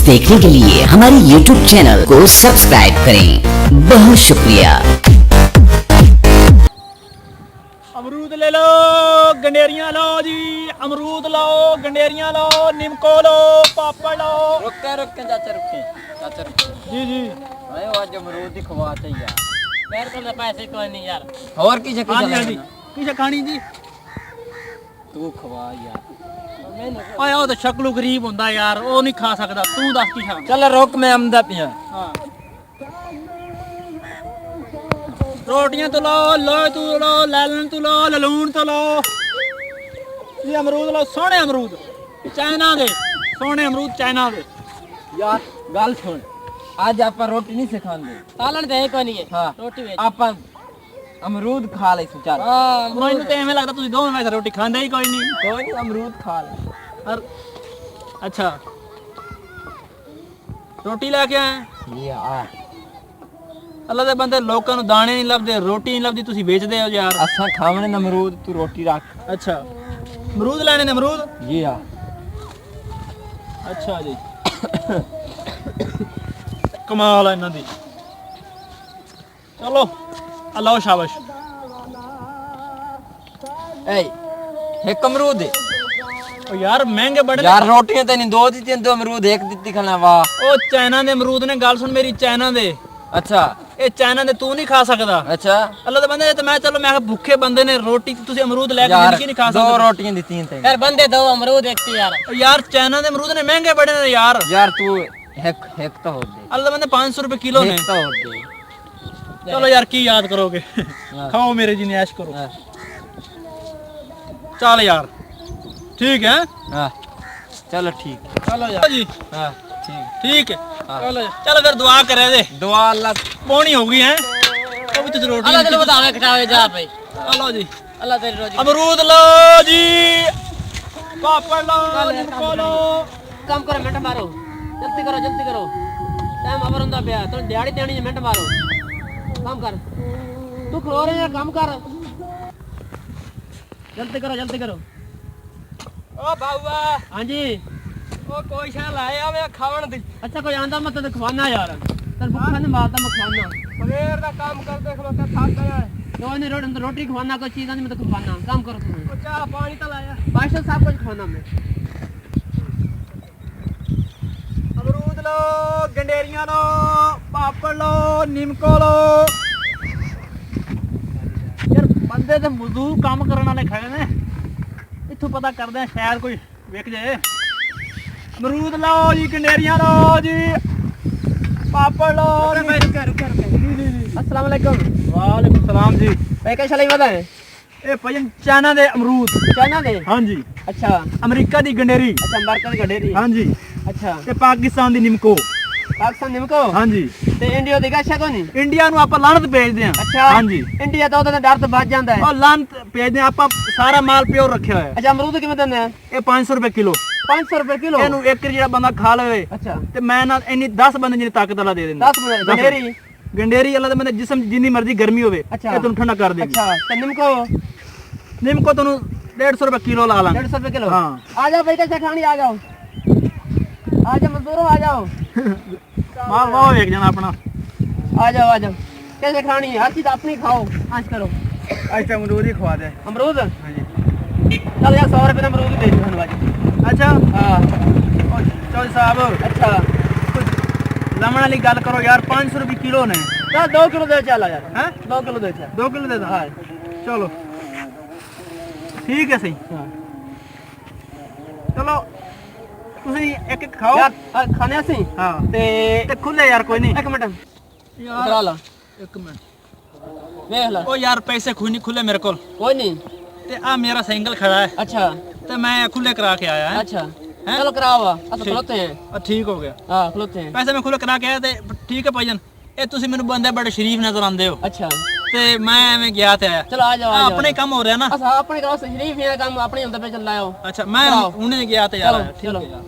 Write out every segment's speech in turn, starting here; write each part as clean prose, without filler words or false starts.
देखने के लिए हमारे YouTube चैनल को सब्सक्राइब करें। बहुत शुक्रिया। अमरूद ले लो, गंडेरियां लो जी, अमरूद लो, गंडेरियां लो, निमको लो, पापड़ लो। रुके चाचा रुके जी जी भाई वो आज अमरूद ही खवा चाहिए यार मेरे को पैसे कोई नहीं यार। और की जगह हाँ जी हाँ जी किसे खानी जी? तू खवा यार ਓਏ ਉਹ ਤਾਂ ਸ਼ਕਲੂ ਗਰੀਬ ਹੁੰਦਾ ਯਾਰ, ਉਹ ਨਹੀਂ ਖਾ ਸਕਦਾ। ਤੂੰ ਦੱਸ ਕੀ ਖਾਣਾ? चल रोक मैं आमदा पिया ਹਾਂ ਰੋਟੀਆਂ ਤੋਂ ਲਓ, ਲੋਹੇ ਤੋਂ ਲਓ, ਲੈਲਨ ਤੋਂ ਲਓ, ਲਲੂਣ ਤੋਂ ਲਓ ਜੀ। ਅਮਰੂਦ ਲਓ, ਸੋਹਣੇ ਅਮਰੂਦ ਚਾਈਨਾ ਦੇ, ਸੋਹਣੇ ਅਮਰੂਦ ਚਾਈਨਾ ਦੇ। यार गल सुन आज आप रोटी नहीं सिखांदे सालन दे कोई नहीं है। हाँ रोटी बेच। आप अमरूद खा ले चल हाँ ਮੈਨੂੰ ਤਾਂ ਐਵੇਂ ਲੱਗਦਾ ਤੁਸੀਂ ਦੋਵੇਂ ਵੈਸੇ ਰੋਟੀ ਖਾਂਦੇ ਹੀ ਕੋਈ ਨਹੀਂ। कोई नहीं अमरूद खा ले और अच्छा रोटी लेके आए ये आ ਅੱਲਾ ਦੇ ਬੰਦੇ, ਲੋਕਾਂ ਨੂੰ ਦਾਣੇ ਨਹੀਂ ਲੱਭਦੇ, ਰੋਟੀ ਨਹੀਂ ਲੱਭਦੀ, ਤੁਸੀਂ ਵੇਚਦੇ ਹੋ ਯਾਰ। असा खावने न अमरूद तू रोटी रख ਅੱਛਾ ਅਮਰੂਦ ਲੈਣੇ ਨੇ, ਅਮਰੂਦ। ये आ ਅੱਛਾ ਜੀ ਕਮਾਲ ਹੈ ਇਹਨਾਂ ਦੀ। ਚਲੋ ਅੱਲਾਹ ਸ਼ਾਬਾਸ਼। ए एक अमरूद है ਉਹ ਯਾਰ ਮਹਿੰਗੇ ਬੜੇ ਨੇ। यार रोटियां तो नहीं दो दी तीन तो अमरूद एक दी खाना वाह ਉਹ ਚਾਈਨਾ ਦੇ ਅਮਰੂਦ ਨੇ। ਗੱਲ ਸੁਣ ਮੇਰੀ, ਚਾਈਨਾ ਦੇ। अच्छा ਇਹ ਚਾਈਨਾ ਦੇ ਤੂੰ ਨਹੀਂ ਖਾ ਸਕਦਾ। अच्छा ਅੱਲਾ ਦੇ ਬੰਦੇ, ਤੇ ਮੈਂ ਚਲੋ ਮੈਂ ਕਿਹਾ ਭੁੱਖੇ ਬੰਦੇ ਨੇ, ਰੋਟੀ ਤੁਸੀਂ ਅਮਰੂਦ ਲੈ ਕੇ यार ਜ਼ਿੰਦਗੀ ਨਹੀਂ ਖਾ दो ਸਕਦੇ। रोटियां दी तीन थे यार बंदे दो अमरूद एक थी यार। ਉਹ ਯਾਰ ਚਾਈਨਾ ਦੇ ਅਮਰੂਦ ਨੇ, ਮਹਿੰਗੇ ਬੜੇ ਨੇ ਯਾਰ। यार तू एक तो हो दे ਅੱਲਾ ਦੇ ਬੰਦੇ 500 रुपए किलो ने। एक तो हो दे ਚਲੋ ਯਾਰ ਕੀ ਯਾਦ ਕਰੋਗੇ, ਖਾਓ ਮੇਰੇ ਜੀ ਨੇ, ਐਸ਼ ਕਰੋ। हाँ ਚੱਲ ਯਾਰ ਠੀਕ ਹੈ। हाँ चलो ठीक है ਚਲੋ ਯਾਰ ਜੀ हाँ ठीक ਠੀਕ ਹੈ। हाँ। ਚਲ ਫਿਰ ਦੁਆ ਕਰੇ ਦੇ, दुआ अल्लाह ਪੌਣੀ ਹੋ ਗਈ ਹੈ। ਉਹ ਵੀ ਤੁਸੀਂ ਰੋਟੀ अल्लाह तेरे बतावे खटावे जा भाई। ਚਲੋ ਜੀ अल्लाह तेरी रोजी ਅਮਰੂਦ ਲੋ ਜੀ, ਪਾਪੜ ਲੋ, ਨਿੰਬੂ ਲੋ। काम करो मिनट मारो, जल्दी करो टाइम अबर हुंदा पिया तो दिहाड़ी देनी है। मिनट मारो काम कर, तू खलो रहे काम कर, जल्दी करो। ਓ ਬਾਊਆ, हाँ जी ਉਹ ਕੋਈ ਸ਼ਾ ਲਾਏ ਆਵੇ ਖਾਵਣ ਦੀ। अच्छा कोई आंदा मत तो खवाना यार, तेरे भूखा ने मारता मैं खवाना। ਸਵੇਰ ਦਾ ਕੰਮ ਕਰਦੇ ਖਲੋਤਾ ਥੱਕ ਗਿਆ। कोई नहीं रोटी खवाना, कोई चीज नहीं मैं तो खवाना। काम करो तुम, ਉਹ ਚਾਹ ਪਾਣੀ ਤਾਂ ਲਾਇਆ। बादशाह साहब कुछ खवाना मैं। ਅਮਰੂਦ ਲੋ, ਗੰਡੇਰੀਆਂ ਲੋ, ਪਾਪੜ ਲੋ, ਨਿੰਮਕੋ ਲੋ। ਯਾਰ ਬੰਦੇ ਤੇ ਮਜ਼ਦੂਰ ਕੰਮ ਕਰਨ ਵਾਲੇ ਖੜੇ ਨੇ, ਇੱਥੋਂ ਪਤਾ ਕਰਦੇ ਆ ਸ਼ਾਇਦ ਕੋਈ ਵੇਖ ਜਾਏ। ਅਮਰੂਦ ਲਓ ਜੀ, ਗੰਡੇਰੀਆਂ ਲਓ ਜੀ, ਪਾਪੜ ਲਓ। अस्सलाम वालेकुम। ਵਾਲੇਕੁਮ ਸਲਾਮ ਜੀ। भाई कैसा लगी बता है? ਇਹ ਭਜਨ ਚਾਈਨਾ ਦੇ ਅਮਰੂਦ। चाइना दे? ਹਾਂਜੀ। अच्छा ਅਮਰੀਕਾ ਦੀ ਗੰਡੇਰੀ। अच्छा अमेरिका की गडेरी। ਹਾਂਜੀ। अच्छा ਤੇ ਪਾਕਿਸਤਾਨ ਦੀ ਨਿੰਮਕੋ। पाकिस्तान निमको ਹਾਂਜੀ। ते इंडिया दी कैसा कोनी? ਇੰਡੀਆ ਨੂੰ ਆਪਾਂ ਲਾਹਨਤ ਭੇਜਦੇ ਹਾਂ। अच्छा ਹਾਂਜੀ। इंडिया तो उधर डर तो बच जाता है। ਉਹ ਲਾਹਨਤ ਭੇਜਦੇ ਹਾਂ ਆਪਾਂ, ਸਾਰਾ ਮਾਲ ਪਿਓਰ ਰੱਖਿਆ ਹੋਇਆ ਹੈ। अच्छा अमरूद कितने देने हैं? ਇਹ 500 रुपए किलो। 500 रुपए किलो। ਇਹਨੂੰ ਇੱਕ ਜਿਹੜਾ ਬੰਦਾ ਖਾ ਲਵੇ अच्छा ਤੇ ਮੈਂ ਨਾ ਇੰਨੀ 10 ਬੰਦੇ ਜਿਹਨੇ ਤਾਕਤ ਵਾਲਾ ਦੇ ਦਿੰਦਾ। 10 रुपए गडेरी। ਗੰਡੇਰੀ ਅੱਲਾ ਦੇ ਬੰਦੇ, ਜਿਸਮ ਜਿੰਨੀ ਮਰਜ਼ੀ ਗਰਮੀ ਹੋਵੇ ਇਹ ਅੱਛਾ। ਤੁਹਾਨੂੰ ਠੰਡਾ ਕਰ ਦੇਗੀ। अच्छा ते निमको ਨਿੰਮਕੋ ਤੁਹਾਨੂੰ 150 रुपए किलो ਲਾ ਲਾਂਗੇ। 150 रुपए किलो। हाँ। आ जाओ भाई कैसे खानी, आ जाओ मजदूरों, आ जाओ ਮਾਲ ਵਾਹ ਵੇਖ ਜਾਣਾ ਆਪਣਾ। आ जाओ कैसे खानी है? हर चीज अपनी खाओ, आज करो। ਅੱਜ ਤਾਂ ਅਮਰੂਦ ਹੀ ਖਵਾ ਦੇ। अमरूद ਹਾਂਜੀ। चल यार 100 रुपए अमरूद दे दो भाई। ਅੱਛਾ हाँ ਚੌਧਰੀ ਸਾਹਿਬ, अच्छा ਲਮਣ ਵਾਲੀ ਗੱਲ ਕਰੋ ਯਾਰ। 500 रुपए किलो ਨੇ। चल 2 किलो दे चल यार। ਹੈ 2 किलो दे चल। 2 किलो ਦੇ ਦਾਂ। हाँ ਚਲੋ ਠੀਕ ਹੈ ਸਹੀ। हाँ ਚਲੋ ਤੁਸੀਂ ਇੱਕ ਇੱਕ ਖਾਓ। यार खाने से ਹਾਂ ते ਤੇ ਖੁੱਲੇ ਯਾਰ, ਕੋਈ ਨਹੀਂ। एक मिनट ਯਾਰ करा ला, ਇੱਕ ਮਿੰਟ। देख ला। ਉਹ ਯਾਰ ਪੈਸੇ ਖੁੱਲੇ ਖੁੱਲੇ ਮੇਰੇ ਕੋਲ, कोई नहीं। ਤੇ ਆ ਮੇਰਾ ਸਾਈਕਲ ਖੜਾ ਹੈ अच्छा ਤੇ ਮੈਂ ਖੁੱਲੇ ਕਰਾ ਕੇ ਆਇਆ ਹੈ। अच्छा हैं? चलो कराओ, अच्छा ठीक। खलोते हैं। ਆ ਠੀਕ ਹੋ ਗਿਆ। हाँ खलोते हैं। ਪੈਸੇ ਮੈਂ ਖੁੱਲੇ ਕਰਾ ਕੇ ਆਇਆ ਤੇ ਠੀਕ ਹੈ ਭਾਈਜਨ। ਇਹ ਤੁਸੀਂ ਮੈਨੂੰ ਬੰਦੇ ਬੜੇ ਸ਼ਰੀਫ ਨਜ਼ਰ ਆਉਂਦੇ ਹੋ अच्छा ਤੇ ਮੈਂ ਐਵੇਂ ਗਿਆ ਤੇ ਆਇਆ। चलो आ जाओ, आ जाओ। ਆਪਣੇ ਕੰਮ ਹੋ ਰਿਹਾ ਨਾ। अच्छा अपने करो, शरीफ है काम अपने अंदर पे चल रहा हो। ਅੱਛਾ ਮੈਂ चलो। ਹੁਣੇ ਗਿਆ ਤੇ ਯਾਰ। चलो, ਠੀਕ चलो। ਹੈ ਯਾਰ।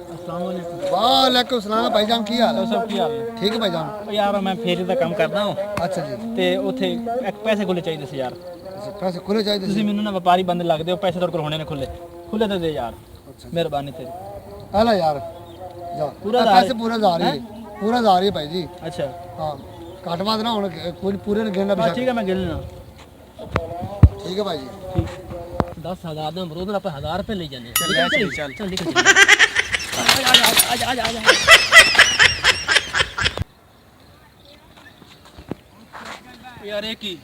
अस्सलाम वालेकुम। वालेकुम सलाम भाईजान की हाल है? सब ਕੀ ਹਾਲ ਹੈ? ठीक है भाईजान। ਉਹ ਯਾਰ ਮੈਂ ਫੇਰੀ ਦਾ ਕੰਮ ਕਰਦਾ ਹਾਂ अच्छा जी ਤੇ ਉੱਥੇ ਇੱਕ ਪੈਸੇ ਖੁੱਲੇ ਚਾਹੀਦੇ ਸੀ ਯਾਰ। पैसे खुले चाहिए ਤੁਸੀਂ ਮੈਨੂੰ ਨਾ ਵਪਾਰੀ ਬੰਦੇ ਲੱਗਦੇ ਹੋ, ਪੈਸੇ ਤੁਹਾਡੇ ਕੋਲ ਹੋਣੇ ਨੇ ਖੁੱਲੇ। ਖੁੱਲੇ ਤੇ ਦੇ ਯਾਰ, ਮਿਹਰਬਾਨੀ ਤੇਰੀ। ਆ ਲੈ ਯਾਰ ਜਾ ਪੂਰਾ ਇਹ ਹਜ਼ਾਰ ਪੈਸੇ ਪੂਰਾ 1000 ਹੀ ਪੂਰਾ 1000 ਹੀ ਭਾਈ ਜੀ ਅੱਛਾ ਹਾਂ ਘੱਟ ਵੱਧ ਨਾ ਹੁਣ ਕੋਈ ਪੂਰੇ ਨੇ ਗਿਣਨਾ ਬਸ ਬਿਸ਼ੱਕ ਠੀਕ ਹੈ ਮੈਂ ਗਿਣ ਲੈਣਾ ਠੀਕ ਹੈ ਭਾਈ ਜੀ 10,000 ਦਾ ਅਮਰੂਦ ਨਾਲ ਆਪਾਂ 1000 ਰੁਪਏ ਲਈ ਜਾਂਦੇ ਚੱਲ ਲੈ ਚੱਲ ਚੱਲ ਚੱਲ ਨਿਕਲ ਆ ਜਾ ਯਾਰ ਇਹ ਕੀ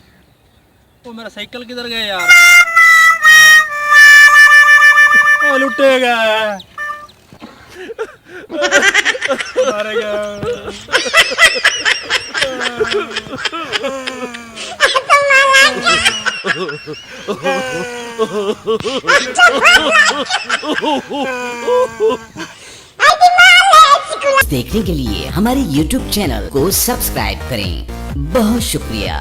ਉਹ ਮੇਰਾ ਸਾਈਕਲ ਕਿੱਧਰ ਗਿਆ ਯਾਰ ਉਹ ਲੁੱਟੇ ਗਿਆ ਮਾਰੇ ਗਿਆ देखने के लिए हमारे YouTube चैनल को सब्सक्राइब करें। बहुत शुक्रिया।